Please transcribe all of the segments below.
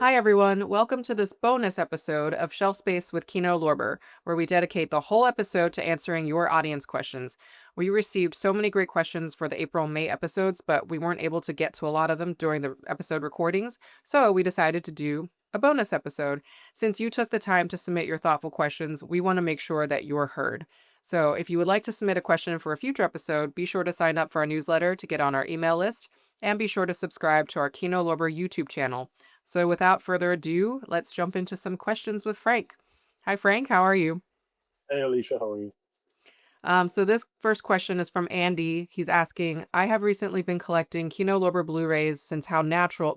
Hi, everyone. Welcome to this bonus episode of Shelf Space with Kino Lorber, where we dedicate the whole episode to answering your audience questions. We received so many great questions for the April May episodes, but we weren't able to get to a lot of them during the episode recordings, so we decided to do a bonus episode. Since you took the time to submit your thoughtful questions, we want to make sure that you're heard. So if you would like to submit a question for a future episode, be sure to sign up for our newsletter to get on our email list, and be sure to subscribe to our Kino Lorber YouTube channel. So without further ado, let's jump into some questions with Frank. Hi, Frank. How are you? Hey Alicia, how are you? So this first question is from Andy. He's asking, I have recently been collecting Kino Lorber Blu-rays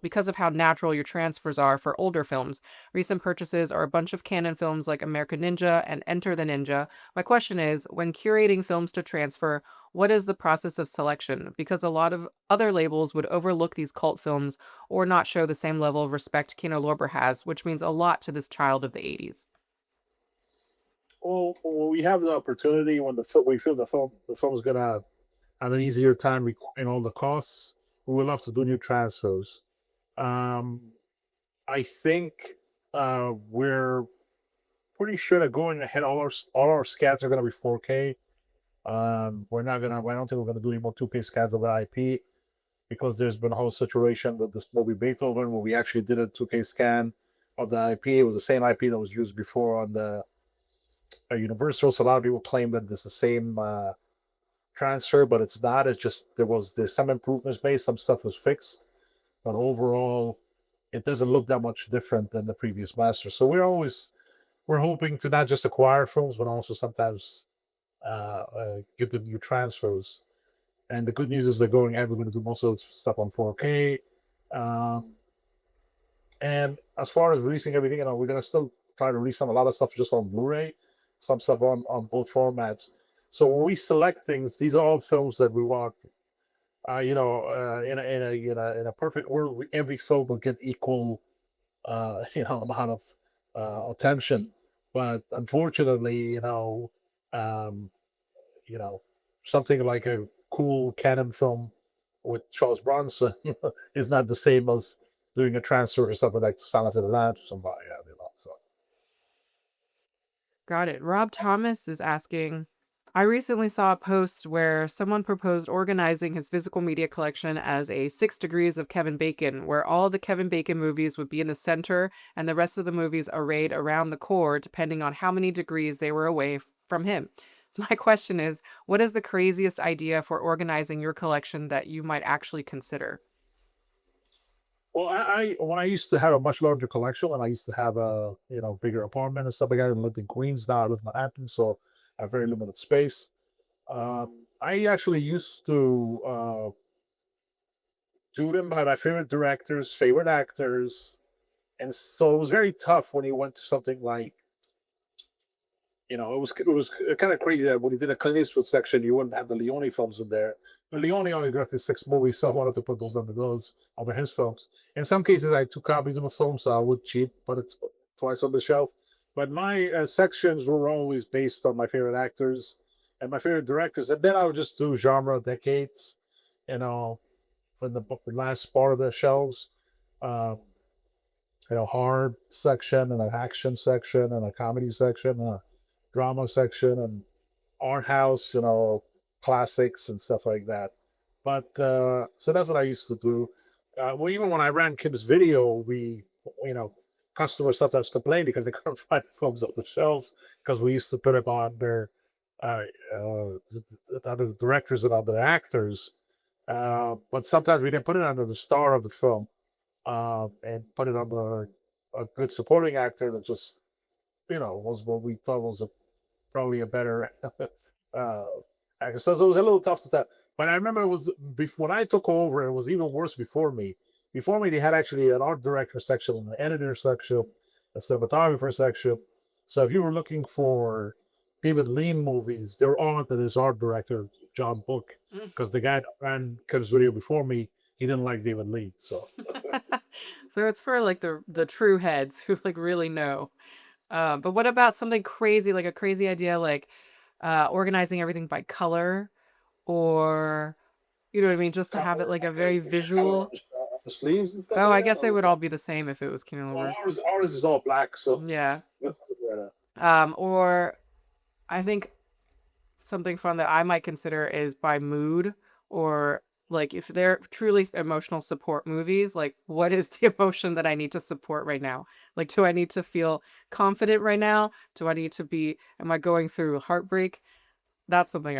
because of how natural your transfers are for older films. Recent purchases are a bunch of Canon films like American Ninja and Enter the Ninja. My question is, when curating films to transfer, what is the process of selection? Because a lot of other labels would overlook these cult films or not show the same level of respect Kino Lorber has, which means a lot to this child of the 80s. Well, when we have the opportunity when we feel the film is gonna have an easier time recording all the costs, we would love to do new transfers. Um, I think we're pretty sure that going ahead, all our scans are gonna be 4K. We're not gonna. I don't think we're gonna do any more 2K scans of the IP because there's been a whole situation with this movie Beethoven where we actually did a 2K scan of the IP. It was the same IP that was used before on the Universal. So a lot of people claim that it's the same transfer, but it's not. It's just there's some improvements made, some stuff was fixed, but overall, it doesn't look that much different than the previous master. So we're hoping to not just acquire films, but also sometimes give them new transfers. And the good news is they're going ahead. We're going to do most of the stuff on 4K. Um, and as far as releasing everything, we're going to still try to release a lot of stuff just on Blu-ray, some stuff on both formats. So when we select things, these are all films that we want. In a perfect world, every film will get equal, amount of attention. But unfortunately, um, you know, something like a cool canon film with Charles Bronson is not the same as doing a transfer or something like Silence of the Lambs or somebody. So Got it. Rob Thomas is asking, I recently saw a post where someone proposed organizing his physical media collection as a 6 degrees of Kevin Bacon, where all the Kevin Bacon movies would be in the center and the rest of the movies arrayed around the core, depending on how many degrees they were away from him. So my question is, what is the craziest idea for organizing your collection that you might actually consider? well, I when I used to have a much larger collection, and I used to have a bigger apartment and stuff like that, and lived in Queens. Now I live in Manhattan, so I have very limited space. I actually used to do them by my favorite directors, favorite actors, and so it was very tough when you went to something like it was kind of crazy that when he did a Clint Eastwood section, you wouldn't have the Leone films in there. But Leone only directed 6 movies, so I wanted to put those under his films. In some cases, I took copies of the film, so I would cheat, but it's twice on the shelf. But my sections were always based on my favorite actors and my favorite directors, and then I would just do genre decades, you know, for the last part of the shelves. Um, horror section and an action section and a comedy section and a drama section and art house, classics and stuff like that. But so that's what I used to do. Well, even when I ran Kim's Video, you know, customers sometimes complained because they couldn't find films off the shelves because we used to put them on their other directors and other actors. But sometimes we didn't put it under the star of the film and put it under a good supporting actor that just, was what we thought was probably a better uh, actor. So it was a little tough to tell. But I remember it was before when I took over, it was even worse before me. Before me, they had actually an art director section, an editor section, a cinematographer section. So if you were looking for David Lean movies, they were all under this art director, John Book, because the guy that ran Kim's Video before me, he didn't like David Lean. So So it's for like the true heads who like really know. But what about something crazy, like a crazy idea, like organizing everything by color, or you know what I mean, just to have it like a very visual. the sleeves and stuff Oh, like I that. guess they would all be the same if it was Kino Well, Lorber. ours is all black, so Yeah. that's better. Or I think something fun that I might consider is by mood, or like if they're truly emotional support movies, like what is the emotion that I need to support right now? Like, do I need to feel confident right now? Do I need to be, am I going through heartbreak? That's something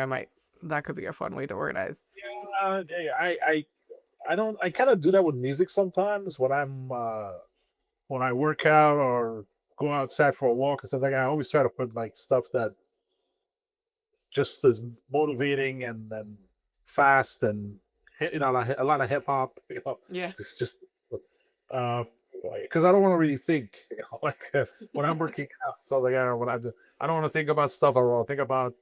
that could be a fun way to organize. Yeah, I don't. I kind of do that with music sometimes when when I work out or go outside for a walk and stuff like that. I always try to put like stuff that just is motivating and fast and a lot of hip hop. Yeah. It's just uh because I don't want to really think. Like when I'm working out, stuff like that, or when I don't want to think about stuff. I want to think about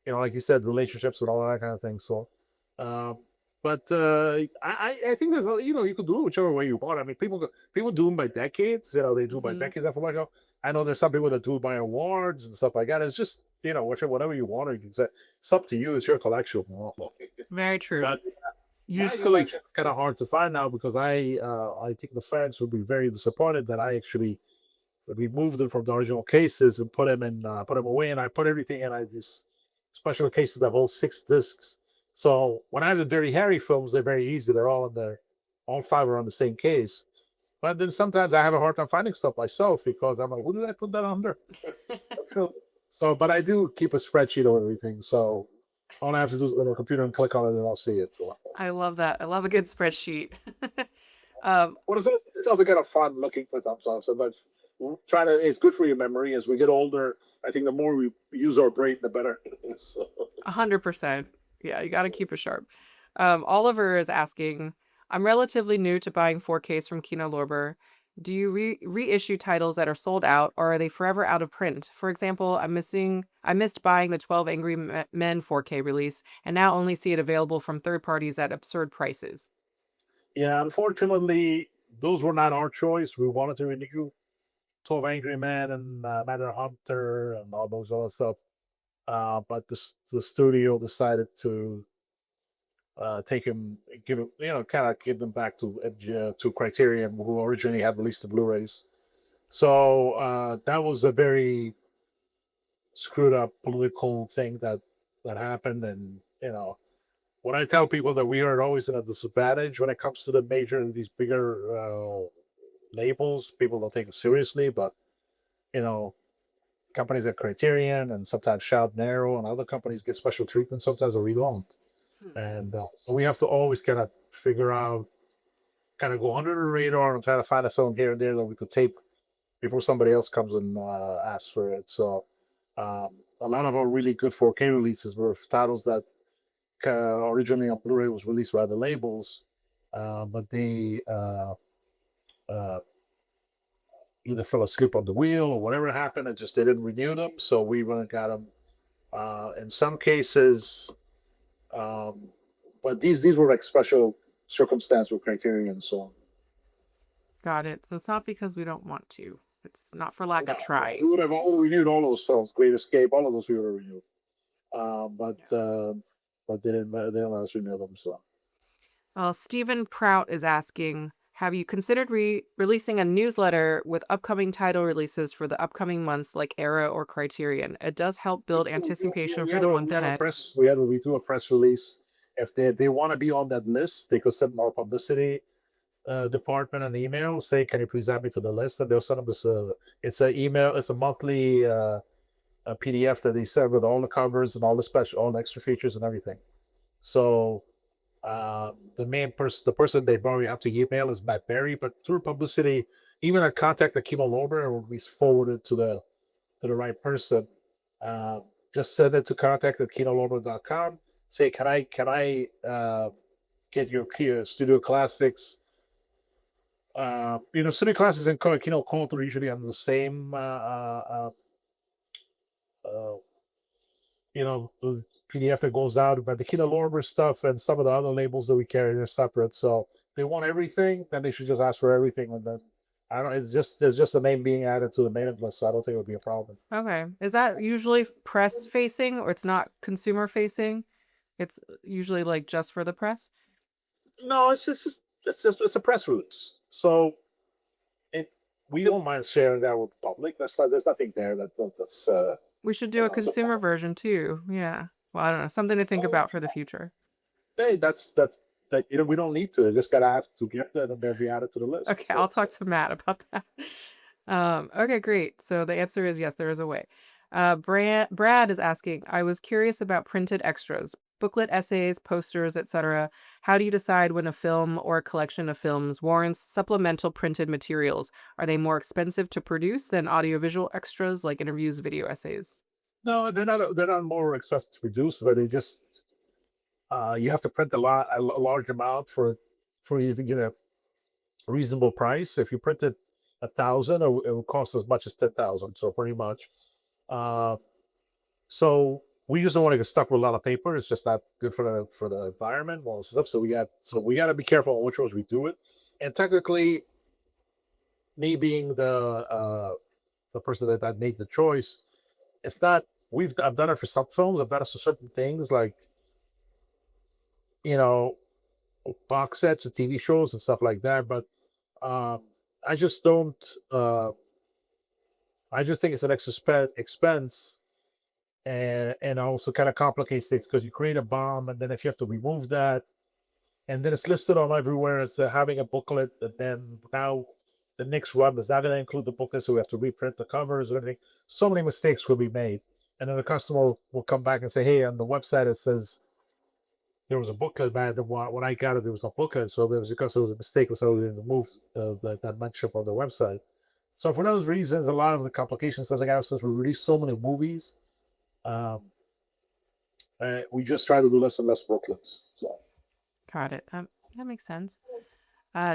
like you said, relationships and all that kind of thing. So, um, but I think there's you can do it whichever way you want. I mean, people do them by decades. They do by Hmm. decades. I know there's some people that do it by awards and stuff like that. It's just whatever you want, or you can say it's up to you. It's your collection. Very true. But my Used collection. collection is kind of hard to find now because I think the fans will be very disappointed that I actually removed them from the original cases and put them away, and I put everything in these special cases that hold 6 discs. So when I have the Dirty Harry films, they're very easy. They're all in there, all 5 are on the same case. But then sometimes I have a hard time finding stuff myself because I'm like, who did I put that under? So, but I do keep a spreadsheet of everything. So all I have to do is go to a computer and click on it, and I'll see it. So I love that. I love a good spreadsheet. what is this? It's also kind of fun looking for some stuff. So, but trying to, it's good for your memory. As we get older, I think the more we use our brain, the better it is. So. 100%. Yeah, you got to keep it sharp. Oliver is asking, I'm relatively new to buying 4Ks from Kino Lorber. Do you reissue titles that are sold out, or are they forever out of print? For example, I missed buying the 12 Angry Men 4K release, and now only see it available from third parties at absurd prices. Yeah, unfortunately, those were not our choice. We wanted to renew 12 Angry Men and Matter Hunter and all those other stuff. But the studio decided to take him, give him, kind of give them back to Criterion, who originally had released the Blu-rays. So that was a very screwed up political thing that happened, and when I tell people that we are always at a disadvantage when it comes to the major and these bigger labels, people don't take it seriously, but you know companies like Criterion and sometimes Shout and Arrow and other companies get special treatment sometimes, or we don't. Hmm. And so we have to always kind of figure out, kind of go under the radar and try to find a film here and there that we could tape before somebody else comes and asks for it. So a lot of our really good 4K releases were titles that originally on Blu-ray was released by the labels, but they uh, either fell asleep on the wheel or whatever happened, and just they didn't renew them. So we went and got them. In some cases, um, but these were like special circumstance with Criterion and so on. Got it. So it's not because we don't want to. It's not for lack No, of we trying. would have all renewed all those films. Great Escape, all of those we would have renewed. But they didn't let us renew them. So Stephen Prout is asking, have you considered releasing a newsletter with upcoming title releases for the upcoming months like Era or Criterion? It does help build anticipation for the month ahead. we do a press release. If they want to be on that list, they could send our publicity department an email, say, "Can you please add me to the list?" And they'll send them this. It's an email. It's a monthly a PDF that they send with all the covers and all the extra features and everything. So the person they probably have to email is Matt Berry, but through publicity, even a contact at Kino Lorber will be forwarded to the right person. Uh, just send it to contact at kinolorber.com. Say, can I get your Studio Classics? Studio Classics and Kino Cult are usually on the same uh, the PDF that goes out, but the Kino Lorber stuff and some of the other labels that we carry, they're separate. So they want everything, then they should just ask for everything. And then I don't. There's just a name being added to the mailing list. So I don't think it would be a problem. Okay. Is that usually press facing, or it's not consumer facing? It's usually like just for the press? No, it's just it's a press release. So it we don't mind sharing that with the public. There's nothing there that's We should do a so, consumer version too. Yeah. Well, I don't know. Something to think about for the future. hey, that we don't need to. I just gotta ask to get that and then be added to the list. Okay, I'll talk to Matt about that. Okay, great. So the answer is yes, there is a way. Brad is asking, I was curious about printed extras, booklet essays, posters, etc. How do you decide when a film or a collection of films warrants supplemental printed materials? Are they more expensive to produce than audiovisual extras like interviews, video essays? No, they're not more expensive to produce, but they just you have to print a large amount for you to get a reasonable price. If you printed 1,000, it will cost as much as 10,000. So pretty much. Uh, so we just don't want to get stuck with a lot of paper. It's just not good for the environment, all this stuff. So we got to be careful on which ones we do it. And technically, me being the person that made the choice, it's not. I've done it for some films. I've done it for certain things like you know box sets and TV shows and stuff like that. But um, I just don't. I just think it's an extra expense, and also kind of complicates things because you create a bomb, and then if you have to remove that, and then it's listed on everywhere as having a booklet, and then now the next run is not going to include the booklet, so we have to reprint the covers or anything. So many mistakes will be made, and then the customer will come back and say, "Hey, on the website it says there was a booklet, man. When I got it, there was no booklet, so there was because it was a mistake, so they removed that mention on the website." So for those reasons, a lot of the complications, such like since we release so many movies, um, we just try to do less and less booklets. So. Got it. That makes sense.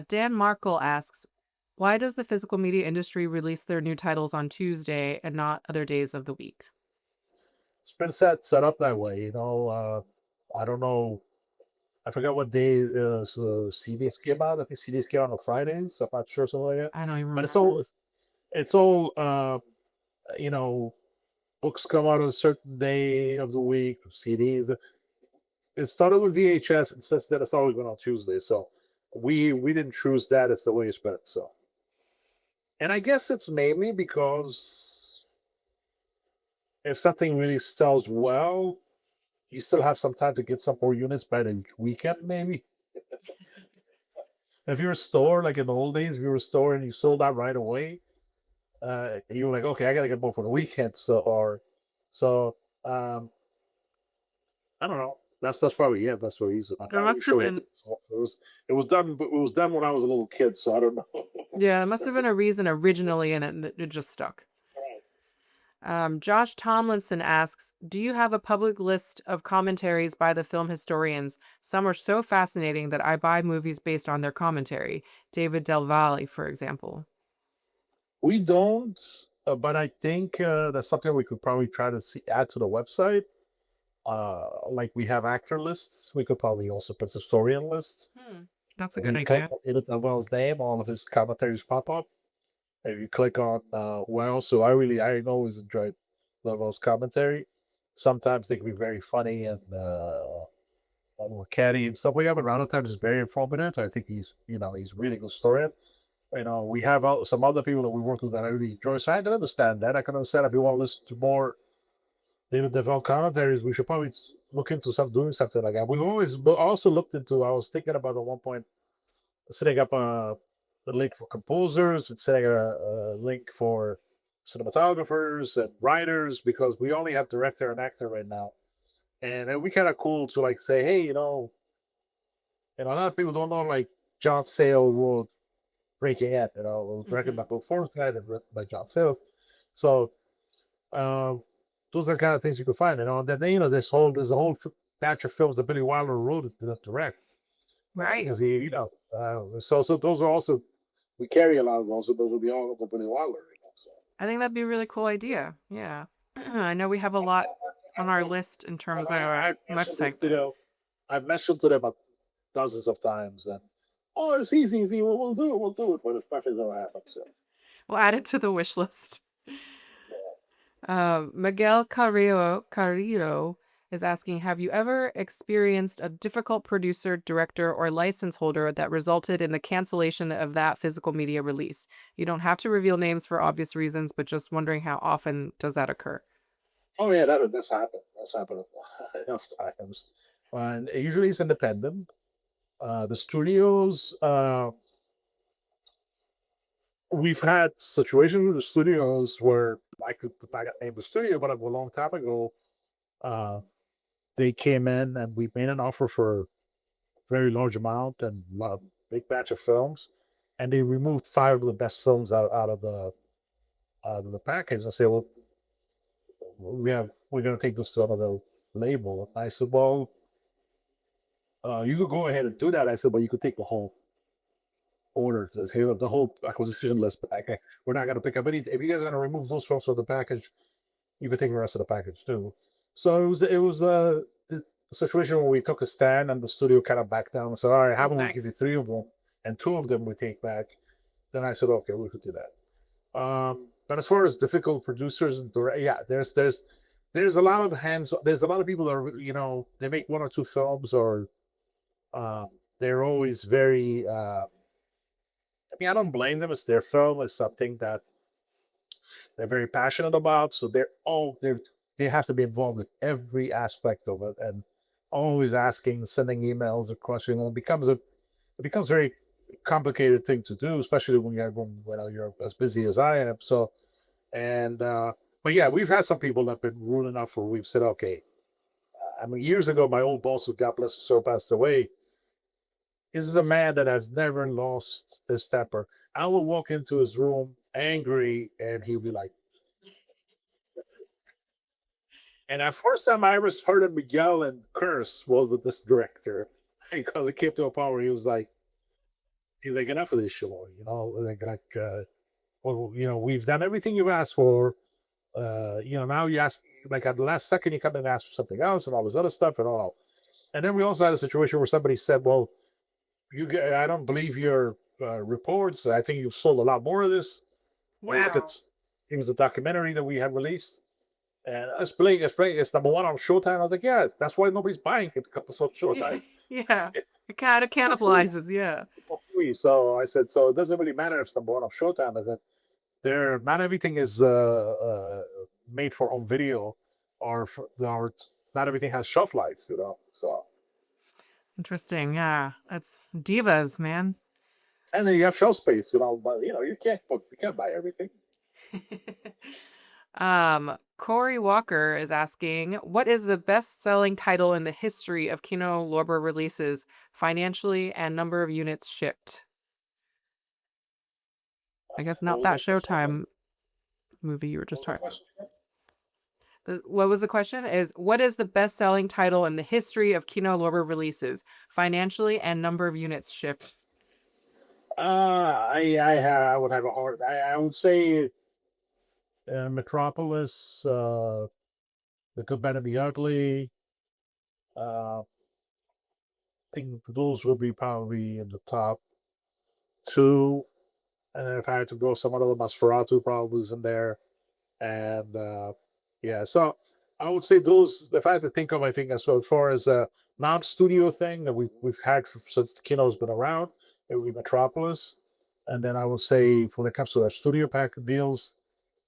Dan Markle asks, why does the physical media industry release their new titles on Tuesday and not other days of the week? It's been set up that way, I don't know. I forgot what day CDs came out. I think CDs came out on Fridays. I'm not sure, something like that. I don't even But remember. it's all you know, books come out on a certain day of the week. CDs. It started with VHS, and since then it's always been on Tuesday. So we didn't choose that as the way it's been. So, and I guess it's mainly because if something really sells well, you still have some time to get some more units by the weekend, maybe. If you're a store, like in the old days, if you were a store and you sold out right away, you were like, okay, I gotta get more for the weekend. So I don't know. That's probably it. That's what he's. I'm There not really must have sure. been, It was done, but it was done when I was a little kid, so I don't know. yeah, there must have been a reason originally in it and it just stuck. Josh Tomlinson asks, do you have a public list of commentaries by the film historians? Some are so fascinating that I buy movies based on their commentary. David Del Valle, for example. We don't, but I think that's something we could probably try to add to the website. Like we have actor lists, we could probably also put historian lists. That's a When good you click idea. on Edith Wells' name, all of his commentaries pop up. If you click on so I always enjoyed Lovell's commentary. Sometimes they can be very funny and catty and stuff like that, but around the times it's very informative. I think he's a really good historian. We have some other people that we work with that I really enjoy. So I can understand that. I can understand if you want to listen to more David DeVell commentaries, we should probably look into doing something like that. We've always also looked into. I was thinking about at one point setting up a link for composers and setting a link for cinematographers and writers because we only have director and actor right now, and it'd be kind of cool to like say, hey, a lot of people don't know like John Sayles wrote Breaking Ed, directed by Bill Forsythe and written by John Sayles. So those are the kind of things you can find, and then there's a whole batch of films that Billy Wilder wrote and didn't direct, Right. because so those are also we carry a lot of those, so those will be all over Billy Wilder. So. I think that'd be a really cool idea. Yeah. I know we have a lot on our list in terms of much segment. I've mentioned to them dozens of times, and it's easy. We'll do it, but it's nothing gonna happen. So We'll add it to the wish list. Miguel Carrillo is asking, have you ever experienced a difficult producer, director, or license holder that resulted in the cancellation of that physical media release? You don't have to reveal names for obvious reasons, but just wondering how often does that occur? Oh yeah, that's happened. That's happened enough times. And usually it's independent. The studios, we've had situations with the studios where I got named the studio, but a long time ago, uh, they came in and we made an offer for a very large amount and a big batch of films, and they removed five of the best films out of the package. I say, well, we're going to take this to another label. And I said, well, you could go ahead and do that. I said, but you could take the whole order, the whole acquisition list back. We're not going to pick up any. If you guys are going to remove those films from the package, you could take the rest of the package too. So it was a situation where we took a stand and the studio kind of backed down and said, all right, how Oh, about we give you nice. three of them and two of them we take back? Then I said, okay, we could do that. But as far as difficult producers and yeah, there's a lot of hands. There's a lot of people that are, they make one or two films, or uh, they're always very. I mean, I don't blame them. It's their film. It's something that they're very passionate about. So they have to be involved in every aspect of it, and always asking, sending emails or questions. And it becomes very complicated thing to do, especially when you're as busy as I am. So and but yeah, we've had some people that've been rude enough where we've said, okay. I mean, years ago, my old boss, who God bless his soul, passed away. This is a man that has never lost his temper. I will walk into his room angry, and he'll be like, and at first time I ever heard him yell and curse was with this director. Because it came to a point where he's like, enough of this show, well, we've done everything you've asked for. Now you ask, like, at the last second you come in and ask for something else and all this other stuff and all. And then we also had a situation where somebody said, well, I don't believe your reports. I think you've sold a lot more of this. Wow. It was a documentary that we had released. And it's number one on Showtime. I was like, yeah, that's why nobody's buying it, because it's on Yeah. Showtime. Yeah. It kind of For free. cannibalizes. Yeah. For free. So I said, so it doesn't really matter if it's number one on Showtime. I said, not everything is made for home video, or not everything has shelf life. So, Interesting. Yeah. That's divas, man. and then you have shelf space, but you can't buy everything. Corey Walker is asking, what is the best-selling title in the history of Kino Lorber releases, financially and number of units shipped? I guess What not was that that question? Showtime movie you were What just was the talking. question? What was the question? Is what is the best-selling title in the history of Kino Lorber releases, financially and number of units shipped? I would have a hard. I would say Metropolis, The Good, Bad, and the Ugly. I think those would be probably in the top two. And if I had to go, some other Nosferatu probably is in there. And yeah, so I would say those. If I had to think of, I think as far as a non-studio thing that we've had since the Kino's been around, it would be Metropolis. And then I would say, when it comes to our studio pack deals,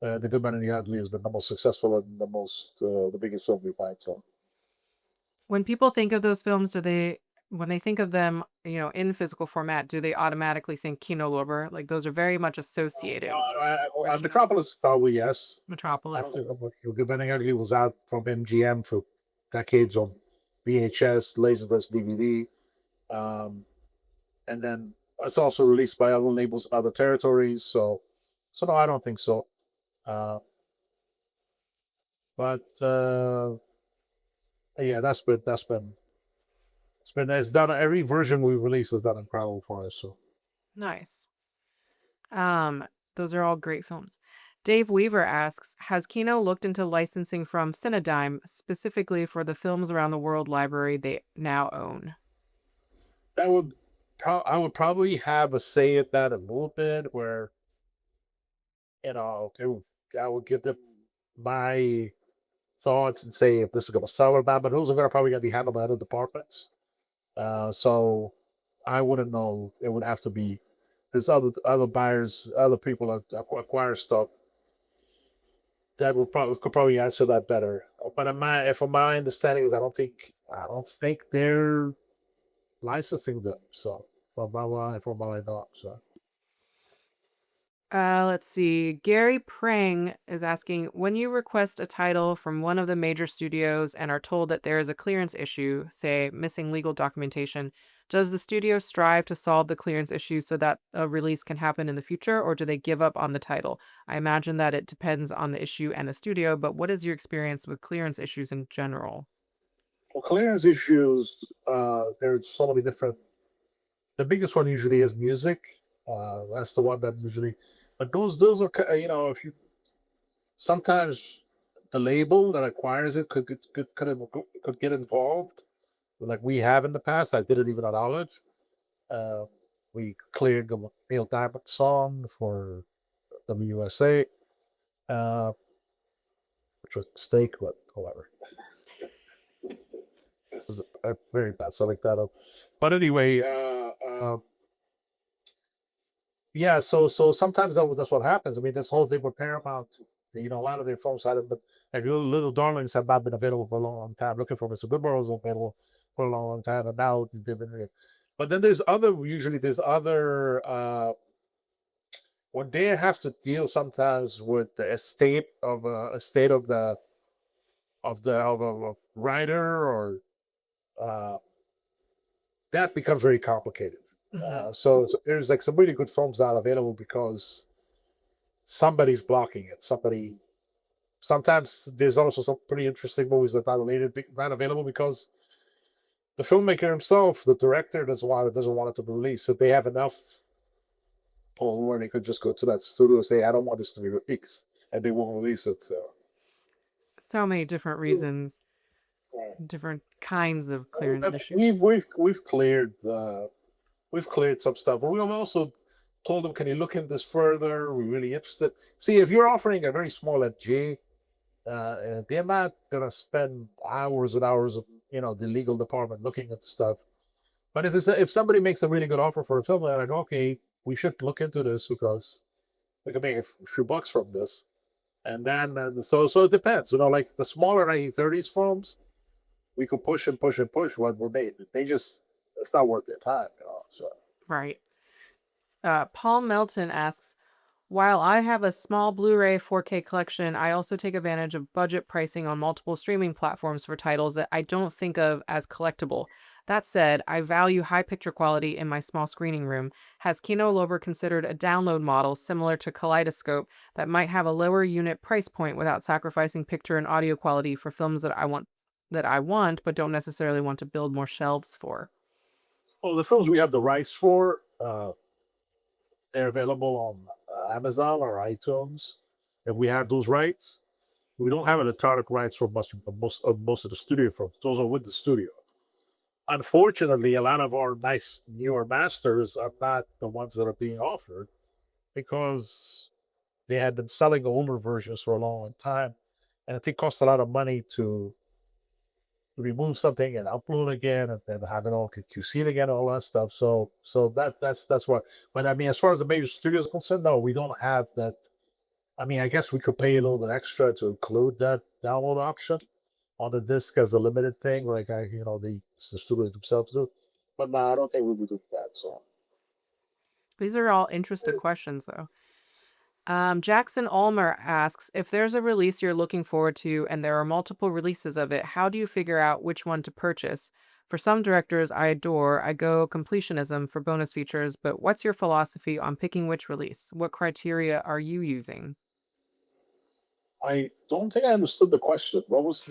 The Good Man and the Ugly has been the most successful and the biggest film we've had. So When people think of those films, when they think of them, in physical format, do they automatically think Kino Lorber? Like those are very much associated with Metropolis, probably yes. I don't Metropolis. think Good Man and the Ugly was out from MGM for decades on VHS, Laserdisc, DVD. Um, and then it's also released by other labels in other territories. So no, I don't think so. Uh, but yeah, it's done. Every version we release is done incredible for us. So Nice. Um, those are all great films. Dave Weaver asks, has Kino looked into licensing from Cinedime specifically for the Films Around the World library they now own? that would I would probably have a say at that a little bit, where I would give them my thoughts and say if this is going to sell or not. But those are probably going to be handled by other departments. So I wouldn't know. It would have to be there's other buyers, other people that acquire stuff that could probably answer that better. But from my understanding is I don't think they're licensing them. So from what I know, so. Let's see. Gary Prang is asking, when you request a title from one of the major studios and are told that there is a clearance issue, say missing legal documentation, does the studio strive to solve the clearance issue so that a release can happen in the future, or do they give up on the title? I imagine that it depends on the issue and the studio, but what is your experience with clearance issues in general? Well, clearance issues, there's so many different. The biggest one usually is music. That's the one that usually, but those are if you sometimes the label that acquires it could get involved, like we have in the past. I didn't even acknowledge. Uh, we cleared the Neil Diamond song for WUSA, uh, which was a mistake, but however, it was a very bad selling title. But anyway, yeah. So sometimes that's what happens. I mean, this whole thing with Paramount, a lot of their films had it, but like Little Darlings have not been available for a long, long time. Looking for Mr. Goodborough was available for a long, long time, and now they've been. But then there's other when they have to deal sometimes with the estate of a writer or uh, that becomes very complicated. So there's like some really good films not available because somebody's blocking it. Sometimes there's also some pretty interesting movies that are not available because the filmmaker himself, the director, doesn't want it to be released. So they have enough pull where they could just go to that studio and say, "I don't want this to be released," and they won't release it. So many different reasons, different kinds of clearance issues. We've cleared some stuff, but we've also told them, "Can you look into this further? We're really interested." See, if you're offering a very small FG, they're not gonna spend hours and hours of the legal department looking at the stuff. But if somebody makes a really good offer for a film, they're like, okay, we should look into this because we can make a few bucks from this. And then so it depends. Like the smaller 1930s films, we could push and push and push what were made. It's not worth their time. So Right. Paul Melton asks, while I have a small Blu-ray 4K collection, I also take advantage of budget pricing on multiple streaming platforms for titles that I don't think of as collectible. That said, I value high picture quality in my small screening room. Has Kino Lorber considered a download model similar to Kaleidoscope that might have a lower unit price point without sacrificing picture and audio quality for films that I want but don't necessarily want to build more shelves for? well, the films we have the rights for, they're available on Amazon or iTunes. If we have those rights, we don't have electronic rights for most of the studio films. Those are with the studio. Unfortunately, a lot of our nice newer masters are not the ones that are being offered because they had been selling older versions for a long time, and I think it costs a lot of money to remove something and upload again and then have it all QC it again, all that stuff. So that's what. But I mean, as far as the major studios are concerned, no, we don't have that. I mean, I guess we could pay a little bit extra to include that download option on the disc as a limited thing, like the studios themselves do. But no, I don't think we would do that. So These are all interesting questions, though. Jackson Ulmer asks, if there's a release you're looking forward to and there are multiple releases of it, how do you figure out which one to purchase? For some directors I go completionism for bonus features, but what's your philosophy on picking which release? What criteria are you using? I don't think I understood the question. What was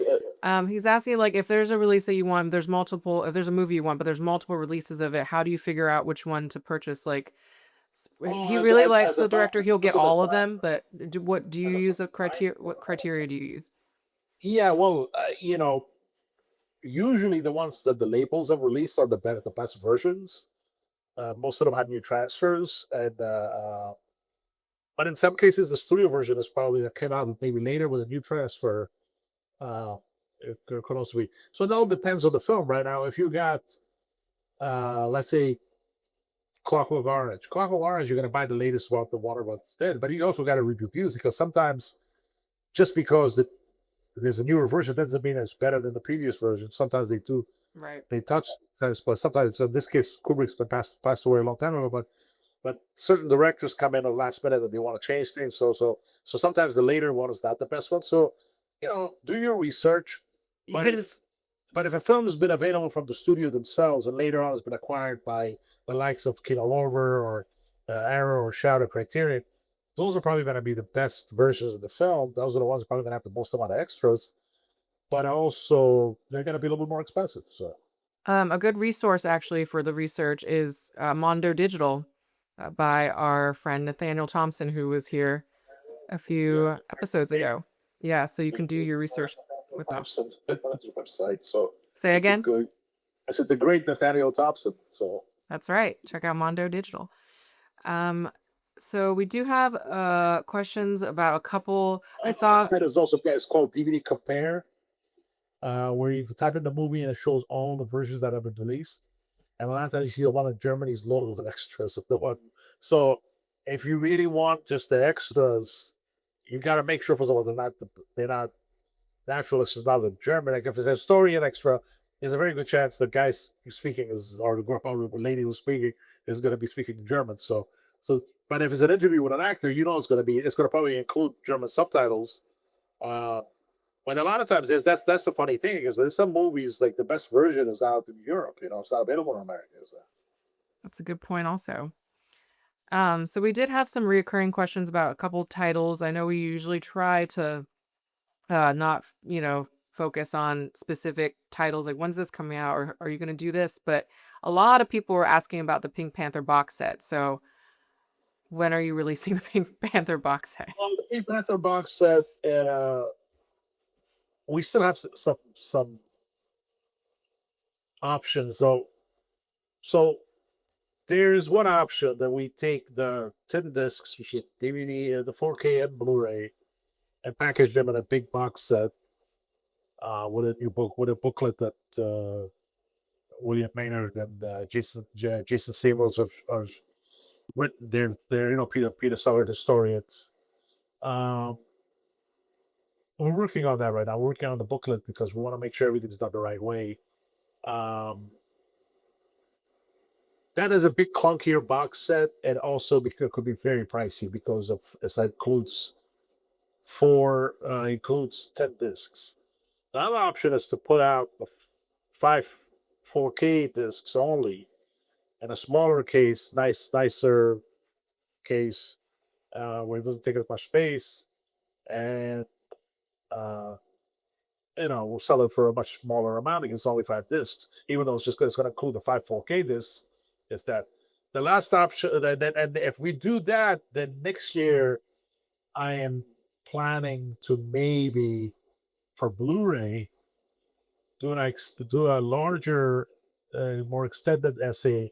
He's asking, like, if there's a release that you want, if there's a movie you want, but there's multiple releases of it, how do you figure out which one to purchase? Like, if he really likes the director, he'll get all of them. But what do you use a criteria? What criteria do you use? Yeah, well, usually the ones that the labels have released are the best versions. Most of them had new transfers, and but in some cases, the studio version is probably that came out maybe later with a new transfer. Uh, it could also be. So it all depends on the film. Right now, if you got, let's say, Clockwork Orange. Clockwork Orange, you're going to buy the latest about the water what's dead, but you also got to read reviews because sometimes just because there's a newer version doesn't mean it's better than the previous version. Sometimes they do Right. they touch things, but sometimes in this case Kubrick's been passed away a long time ago, but certain directors come in at the last minute and they want to change things. So sometimes the later one is not the best one. So do your research. But Even if a film has been available from the studio themselves and later on has been acquired by the likes of Kino Lorber or Arrow or Shout or Criterion, those are probably going to be the best versions of the film. Those are the ones that are probably going to have the most amount of extras, but also they're going to be a little bit more expensive. So a good resource actually for the research is Mondo Digital by our friend Nathaniel Thompson, who was here a yeah, few episodes great. ago. Yeah, so you can do your research with them. Thompson's website. So Say you could again? go. I said the great Nathaniel Thompson. So That's right. Check out Mondo Digital. Um, so we do have questions about a couple. I saw. website is also it's called DVD Compare, where you can type in the movie and it shows all the versions that have been released. And a lot of times you see a lot of Germany's logo with extras of the one. So if you really want just the extras, you got to make sure first of all they're not the actual extras not the German. Like if it's a historian extra, there's a very good chance the guy speaking is or the lady who's speaking is going to be speaking German. But if it's an interview with an actor, it's going to probably include German subtitles. Uh, when a lot of times that's the funny thing is there's some movies like the best version is out in Europe. It's not available in America. So. That's a good point, also. So we did have some reoccurring questions about a couple titles. I know we usually try to not, focus on specific titles like when's this coming out or are you going to do this? But a lot of people were asking about the Pink Panther box set. So when are you releasing the Pink Panther box set? The Pink Panther box set, we still have some options. So there's one option that we take the 10 discs, you should DVD, the 4K and Blu-ray, and package them in a big box set with a new book, with a booklet that William Maynard and Jason Seymours have written. They're Peter Sellers historians. Um, we're working on that right now. We're working on the booklet because we want to make sure everything's done the right way. Um, that is a big clunkier box set, and also because it could be very pricey because of it includes 10 discs. The other option is to put out the five 4K discs only, and a smaller case, nicer case, where it doesn't take as much space, and uh, we'll sell it for a much smaller amount. It's only 5 discs, even though it's going to include the five 4K discs. Is that the last option? And if we do that, then next year I am planning to maybe for Blu-ray do a larger, more extended essay,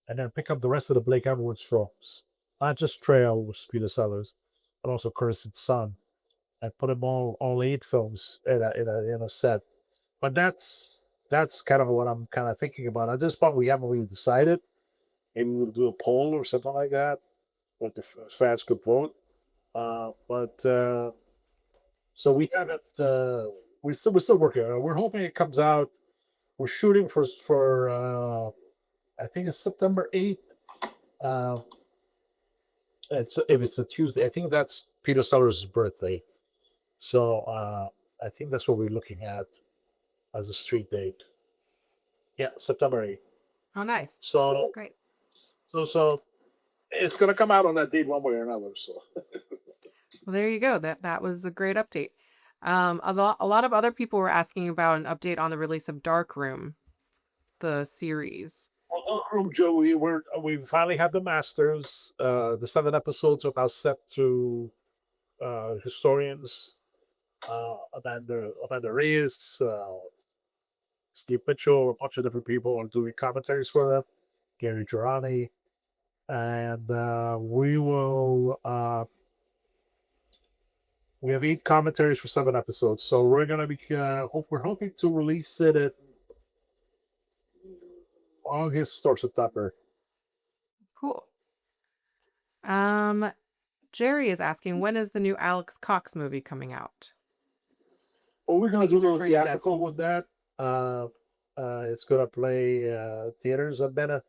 and then pick up the rest of the Blake Edwards films, not just Trail with Peter Sellers, but also Cursed Sun, and put them all 8 films in a set. But that's kind of what I'm kind of thinking about. At this point, we haven't really decided. Maybe we'll do a poll or something like that, what the fans could vote. But so we haven't. We're still working on it. We're hoping it comes out. We're shooting for I think it's September 8th. Uh, if it's a Tuesday, I think that's Peter Sellers' birthday. So I think that's what we're looking at as a street date. Yeah, September 8th. Oh, nice. So Great. so it's gonna come out on that date one way or another. So Well, there you go. That was a great update. A lot of other people were asking about an update on the release of Dark Room, the series. well, Joe, we finally have the masters. The 7 episodes are now set to historians. Amanda Reyes, Steve Mitchell, a bunch of different people are doing commentaries for them. Gary Girani, and We have 8 commentaries for 7 episodes, so we're gonna be we're hoping to release it in August or September. Cool. Jerry is asking, when is the new Alex Cox movie coming out? Well, we're gonna He's do the referring to Dead theatrical with Souls. that. It's gonna play theaters, and then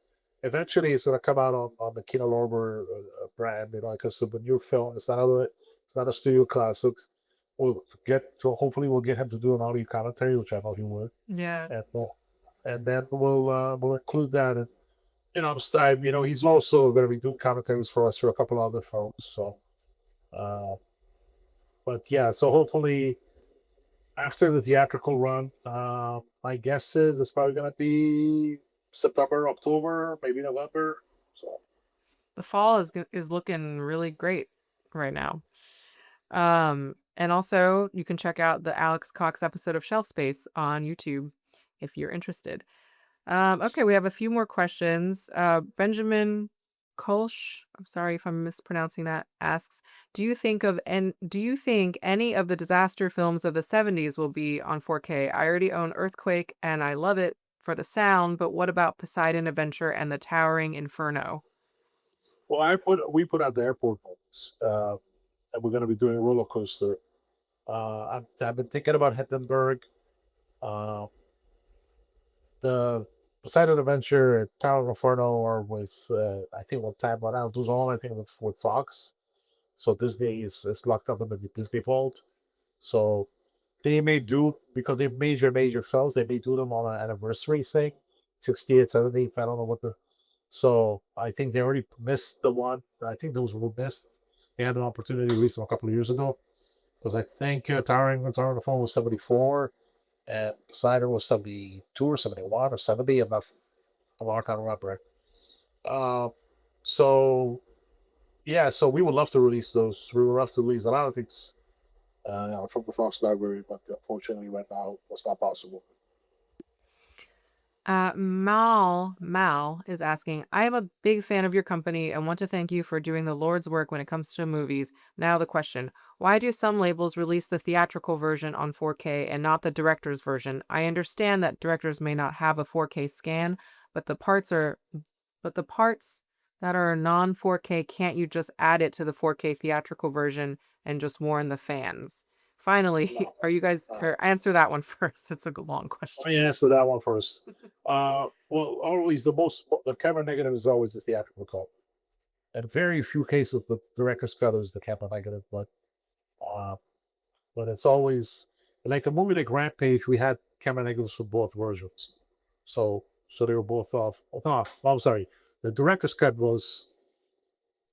eventually it's gonna come out on the Kino Lorber brand. You know, because of a new film. It's not a Studio Classics. Hopefully we'll get him to do an audio commentary, which I know he would, Yeah. and then we'll include that. And you know, he's also going to be doing commentaries for us for a couple other films. So, uh, but yeah, so hopefully after the theatrical run, my guess is it's probably going to be September, October, maybe November. So The fall is looking really great right now. And also you can check out the Alex Cox episode of Shelf Space on YouTube if you're interested. Okay, we have a few more questions. Benjamin Kolsch, I'm sorry if I'm mispronouncing that, asks, do you think any of the disaster films of the 70s will be on 4K? I already own Earthquake and I love it for the sound, but what about Poseidon Adventure and the Towering Inferno? well, we put out the airport films, and we're going to be doing a roller coaster. I've been thinking about Hindenburg. Uh, the Poseidon Adventure and Tower of Inferno are with I think one time one out those all I think with Fox. So Disney is locked up in the Disney vault. So they may do because they're major films, they may do them on an anniversary thing, 68th, 70th, I don't know what the so I think they already missed the one. I think those were missed. They had an opportunity to release them a couple of years ago. Because I think Tower of the Phone was 74 and Poseidon was 72 or 71 or 70. I'm not remember. Uh, so yeah, so we would love to release those. We would love to release a lot of things from the Fox Library, but unfortunately, right now, that's not possible. Mal is asking, I am a big fan of your company and want to thank you for doing the Lord's work when it comes to movies. Now the question, why do some labels release the theatrical version on 4K and not the director's version? I understand that directors may not have a 4K scan, but the parts that are non 4K, can't you just add it to the 4K theatrical version and just warn the fans? Finally, No. are you guys, or answer that one first. It's a long question. Let me answer that one first. Well, always the camera negative is always the theatrical cut. In very few cases, the director's cut is the camera negative, uh, but it's always like a movie like Rampage. We had camera negatives for both versions, so they were both off. Oh, no, I'm sorry. The director's cut was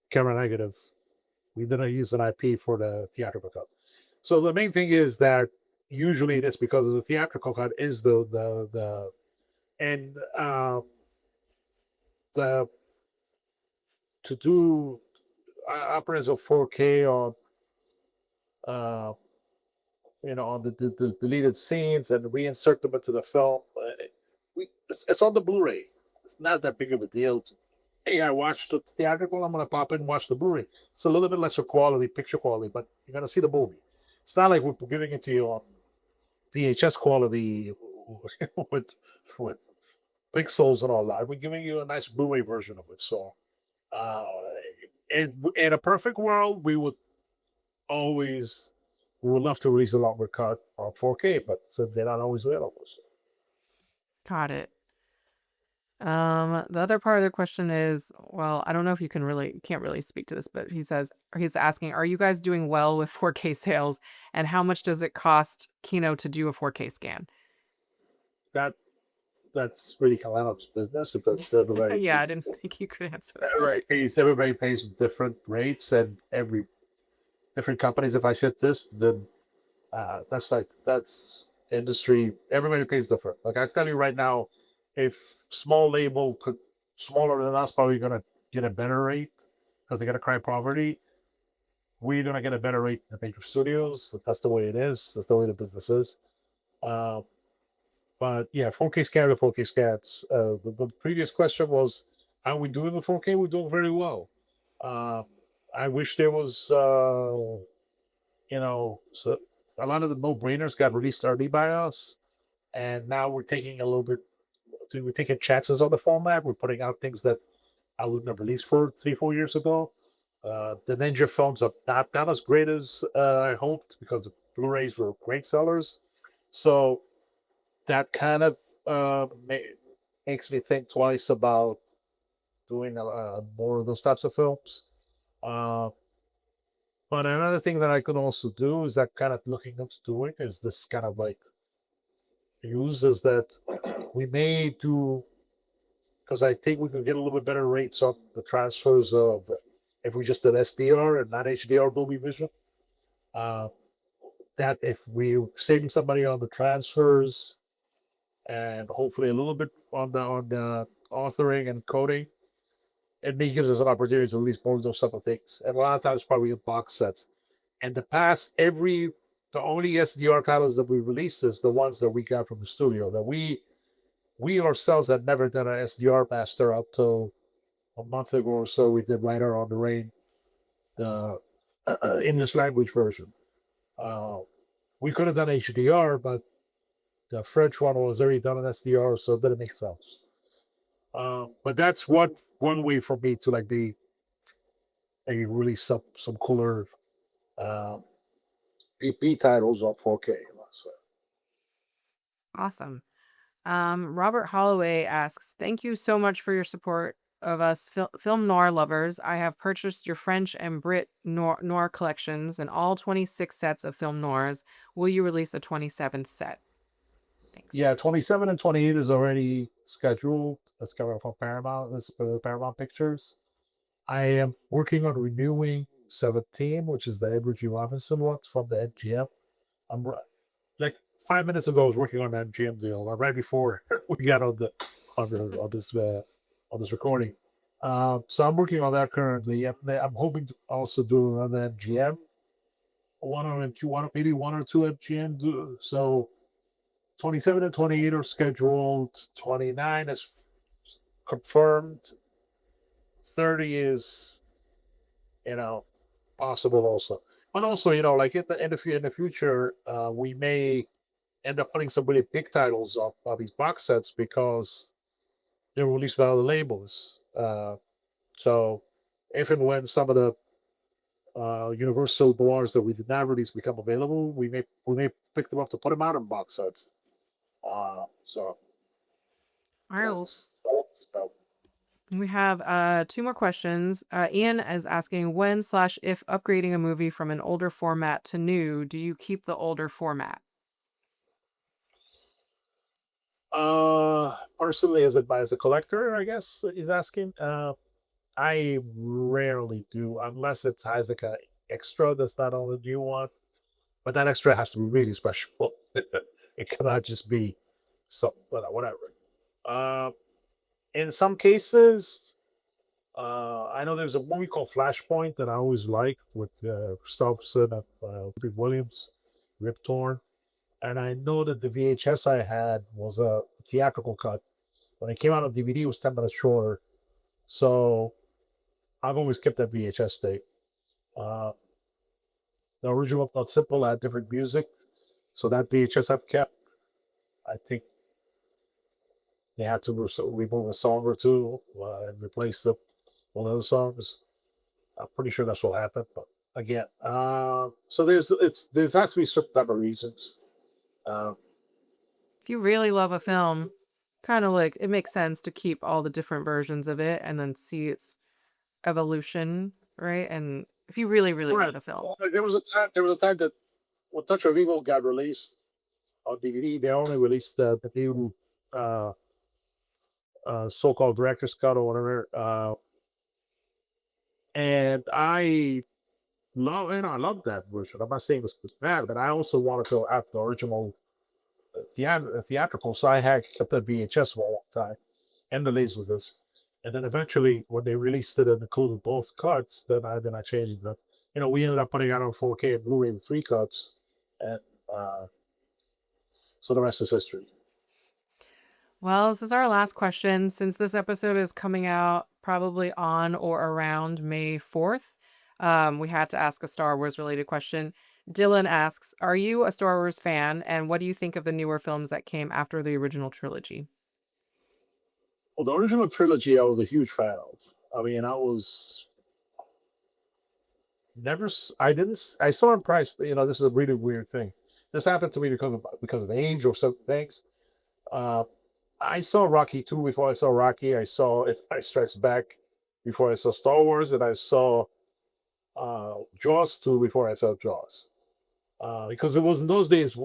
camera negative. We didn't use an IP for the theatrical cut. So the main thing is that usually it is because of the theatrical cut is the and the to do operas of 4K on uh, on the deleted scenes and reinsert them into the film. It's on the Blu-ray. It's not that big of a deal. Hey, I watched the theatrical. I'm gonna pop in and watch the Blu-ray. It's a little bit lesser quality, picture quality, but you're gonna see the movie. It's not like we're giving it to you on VHS quality with with pixels and all that. We're giving you a nice Blu-ray version of it. So, uh, in a perfect world, always we would love to release a longer cut on 4K, but so they're not always available. So. Got it. The other part of the question is, well, I don't know if you can't really speak to this, but he's asking, are you guys doing well with 4K sales, and how much does it cost Kino to do a 4K scan? That that's really Kalano's business because everybody, Yeah, I didn't think you could answer that. right, everybody pays different rates and every different companies. If I said this, then that's industry. Everybody pays different. Like I tell you right now, if smaller than us probably gonna get a better rate because they got to cry poverty. We're gonna get a better rate than the major studios. That's the way it is. That's the way the business is. Uh, but yeah, 4K scan to 4K scans. The previous question was, how we doing the 4K? We're doing very well. Uh, I wish there was So a lot of the no-brainers got released early by us, and now we're taking chances on the format. We're putting out things that I wouldn't have released for 3, 4 years ago. The Ninja films are not as great as I hoped because the Blu-rays were great sellers. So that kind of makes me think twice about doing more of those types of films. Uh, but another thing that I could also do is that kind of looking into doing is this kind of like uses that we may do because I think we could get a little bit better rates on the transfers of if we just did SDR and not HDR Dolby Vision. Uh, that if we saving somebody on the transfers and hopefully a little bit on the authoring and coding, it may gives us an opportunity to release more of those type of things. And a lot of times probably in box sets. In the past, the only SDR titles that we released is the ones that we got from the studio that we ourselves had never done an SDR master up till a month ago or so. We did Rider on the Rain, the English language version. Uh, we could have done HDR, but the French one was already done in SDR, so it didn't make sense. But that's one way for me to like be maybe release some cooler uh, B titles on 4K. So. Awesome. Robert Holloway asks, "Thank you so much for your support of us film noir lovers. I have purchased your French and Brit noir collections and all 26 sets of film noirs. Will you release a 27th set? Thanks." Yeah, 27 and 28 is already scheduled. That's coming from Paramount. That's for Paramount Pictures. I am working on renewing 17, which is the Edward G. Robinson ones from the MGM. I'm like 5 minutes ago. I was working on that MGM deal right before we got on this recording. So I'm working on that currently. I'm hoping to also do another MGM, maybe one or two MGM. So 27 and 28 are scheduled. 29 is confirmed. 30 is, you know, possible also. But also, like in the future, we may end up putting some really big titles on these box sets because they're released by other labels. So if and when some of the Universal noirs that we did not release become available, we may pick them up to put them out in box sets. So All right. Well, that's we have two more questions. Ian is asking, when/if upgrading a movie from an older format to new, do you keep the older format? Personally, as a collector, I guess he's asking. I rarely do unless it has like an extra that's not on the new one, but that extra has to be really special. It cannot just be some whatever. Uh, in some cases, I know there's a movie called Flashpoint that I always like with Christopherson and Rick Williams, Rip Torn, and I know that the VHS I had was a theatrical cut. When it came out on DVD, it was 10 minutes shorter. So I've always kept that VHS tape. Uh, the original Not Simple had different music, so that VHS I've kept. I think they had to remove a song or two and replace them with other songs. I'm pretty sure that's what happened, but again, so there has to be certain type of reasons. Uh, If you really love a film, kind of like it makes sense to keep all the different versions of it and then see its evolution, right? And if you really, really love right. the film. There was a time. There was a time that when Touch of Evil got released on DVD, they only released the new uh, so-called director's cut or whatever. And I love that version. I'm not saying this was bad, but I also wanted to have the original theatrical. So I had kept that VHS for a long time and the Laserdisc. And then eventually, when they released it and included both cuts, then I changed them. We ended up putting out on 4K and Blu-ray with 3 cuts, and uh, so the rest is history. Well, this is our last question. Since this episode is coming out probably on or around May 4th, We had to ask a Star Wars related question. Dylan asks, "Are you a Star Wars fan, and what do you think of the newer films that came after the original trilogy?" Well, the original trilogy, I was a huge fan of. I mean, I was never. I didn't. I saw in price. This is a really weird thing. This happened to me because of age or some things. Uh, I saw Rocky 2 before I saw Rocky. I saw Empire Strikes Back before I saw Star Wars, and I saw Jaws 2 before I saw Jaws. Because it was in those days,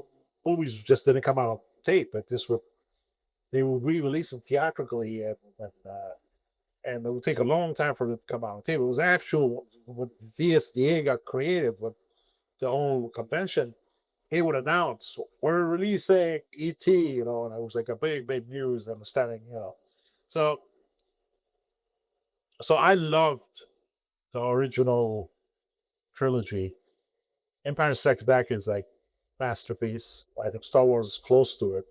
movies just didn't come out on tape, but they would re-release them theatrically, and it would take a long time for it to come out on tape. It was actual when VSDA got created with the whole convention. He would announce, "We're releasing ET," and it was like a big news. Understanding. So so I loved the original trilogy. Empire Strikes Back is like masterpiece. I think Star Wars is close to it.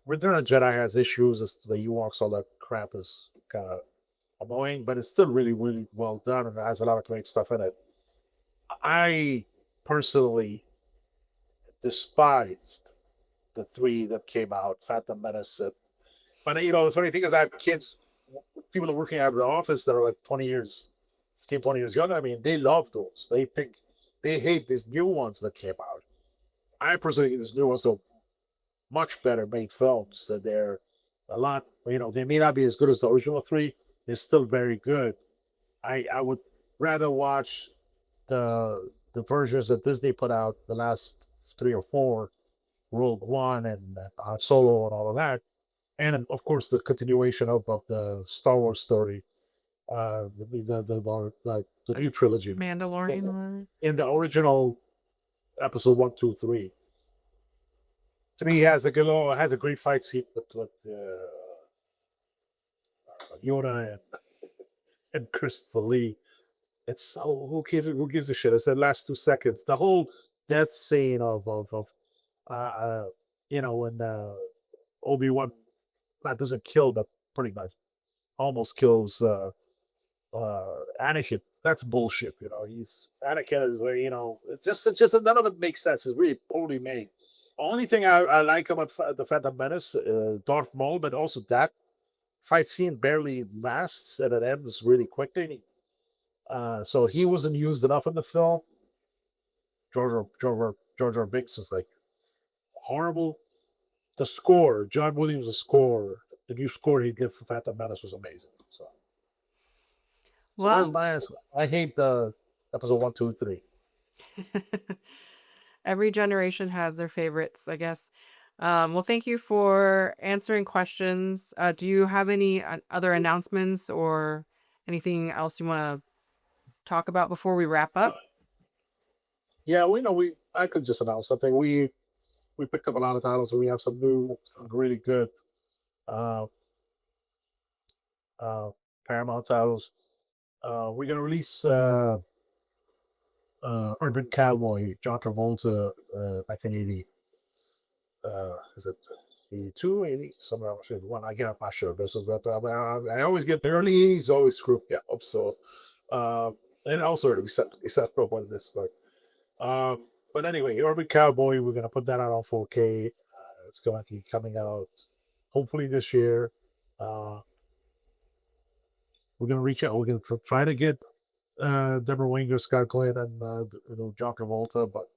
Return of the Jedi has issues as to the Ewoks, all that crap is kind of annoying, but it's still really well done and it has a lot of great stuff in it. I personally despised the three that came out, Phantom Menace. But the funny thing is, I have kids, people are working out of the office that are like 20 years, 15, 20 years younger. I mean, they love those. They hate these new ones that came out. I personally think these new ones are much better made films. That they're a lot, they may not be as good as the original three. They're still very good. I would rather watch the versions that Disney put out, the last three or four, Rogue One and Solo and all of that, and of course the continuation of the Star Wars story, the new trilogy. Mandalorian. In the original episode one, two, three, to me, he has a great fight scene with Yoda and Christopher Lee. It's so who gives a shit? It's the last 2 seconds. The whole death scene of uh, uh when Obi-Wan not doesn't kill, but pretty much almost kills Anakin. That's bullshit. He's Anakin is like, it's just none of it makes sense. It's really poorly made. Only thing I like about the Phantom Menace, Darth Maul, but also that fight scene barely lasts and it ends really quickly. So he wasn't used enough in the film. George R. Binks is like horrible. The score, John Williams' score, the new score he did for Phantom Menace was amazing. So Well, I hate the episode one, two, three. every generation has their favorites, I guess. Well, thank you for answering questions. Do you have any other announcements or anything else you want to talk about before we wrap up? Yeah, we I could just announce something. We picked up a lot of titles, and we have some new, really good uh, uh, Paramount titles. We're gonna release Urban Cowboy, John Travolta, 1980. Is it 82, 80? Somewhere else. One I get up my shirt. This is but I always get the early 80s, always screw me up. So, uh, and also we set up on this, but anyway, Urban Cowboy, we're gonna put that out on 4K. It's going to be coming out hopefully this year. Uh, we're gonna reach out. We're gonna try to get Deborah Winger, Scott Glenn, and John Travolta, but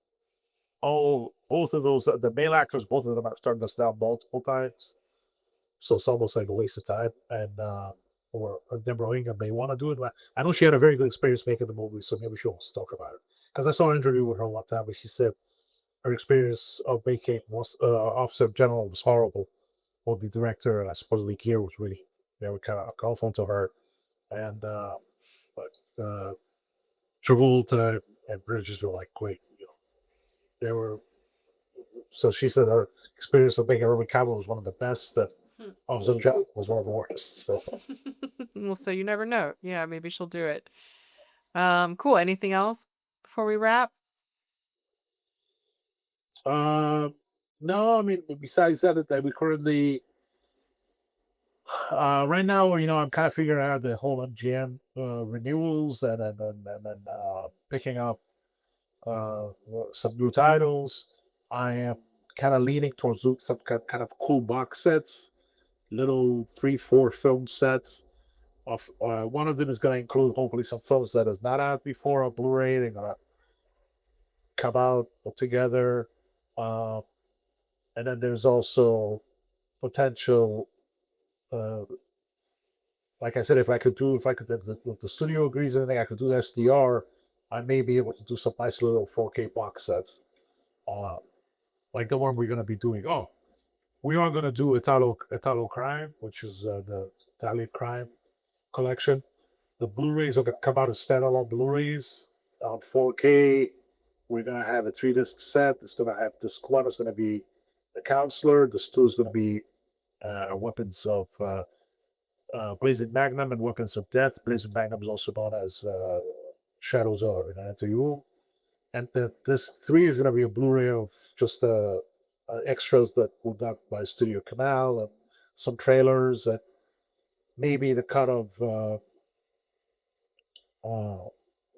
both of those the male actors, both of them have turned us down multiple times. So it's almost like a waste of time. And or Deborah Winger may want to do it. But I know she had a very good experience making the movie, so maybe she wants to talk about it. Because I saw an interview with her one time where she said her experience of making Officer General was horrible. Well, the director and supposedly Gear was really they were kind of awful to her, and but Travolta and Bridges were like great. They were. So she said her experience of making Urban Cowboy was one of the best. That Officer General was one of the worst. So. Well, so you never know. Yeah, maybe she'll do it. Cool. Anything else before we wrap? No, I mean besides that we currently Right now, I'm kind of figuring out the whole MGM renewals and picking up some new titles. I am kind of leaning towards doing some kind of cool box sets, little 3, 4 film sets. Of one of them is going to include hopefully some films that is not out before on Blu-ray. They're gonna come out together, uh, and then there's also potential. Uh, like I said, if if the studio agrees, and I could do SDR, I may be able to do some nice little 4K box sets, uh, like the one we're going to be doing. Oh, we are going to do Italo Crime, which is the Italian crime collection. The Blu-rays are going to come out as standalone Blu-rays on 4K. We're going to have a 3 disc set. It's going to have disc one is going to be The Counselor. Disc two is going to be Weapons of Blazing Magnum and Weapons of Death. Blazing Magnum is also known as Shadows of Inanna. And this three is going to be a Blu-ray of just extras that were done by Studio Canal and some trailers and maybe the cut of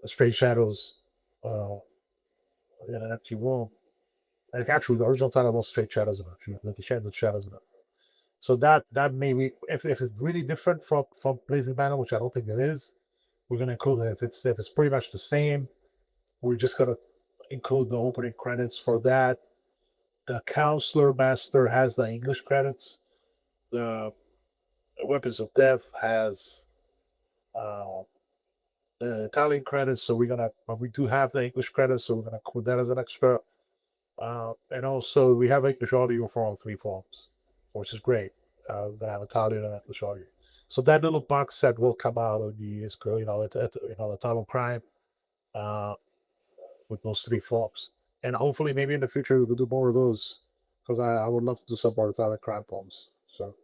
Straight Shadows in an Empty Room. Like actually, the original title was Straight Shadows in the Shadows in it. So that maybe if it's really different from Blazing Banner, which I don't think it is, we're gonna include it. If it's pretty much the same, we're just gonna include the opening credits for that. The Counselor Master has the English credits. The Weapons of Death has the Italian credits. So we do have the English credits, so we're gonna include that as an extra. And also we have English audio for all 3 forms, which is great. We're gonna have Italian and English audio. So that little box set will come out on the the Italian crime with those 3 forms. And hopefully maybe in the future we could do more of those because I would love to do some more Italian crime films. So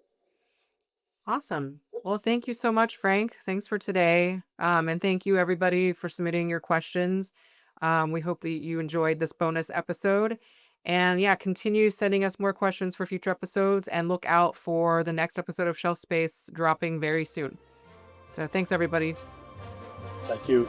Awesome. Well, thank you so much, Frank. Thanks for today. And thank you, everybody, for submitting your questions. We hope that you enjoyed this bonus episode. And yeah, continue sending us more questions for future episodes and look out for the next episode of Shelf Space dropping very soon. So thanks, everybody. thank you.